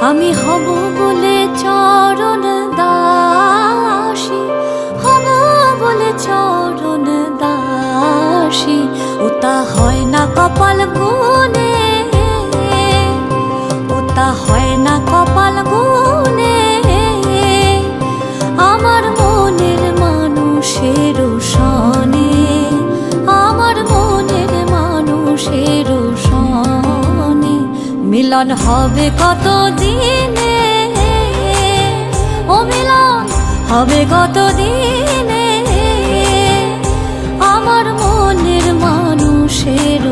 আমি হব বলে চরণ দাসী, হব বলে চরণ দাসী। ওটা হয় না কপাল গুনে, ওটা হয় না কপাল গুনে। আমার মনের মানুষের সনে, আমার মনের মানুষের সনে মিলন হবে কত দিনে, ও মিলন হবে কত দিনে। আমার মনের মানুষের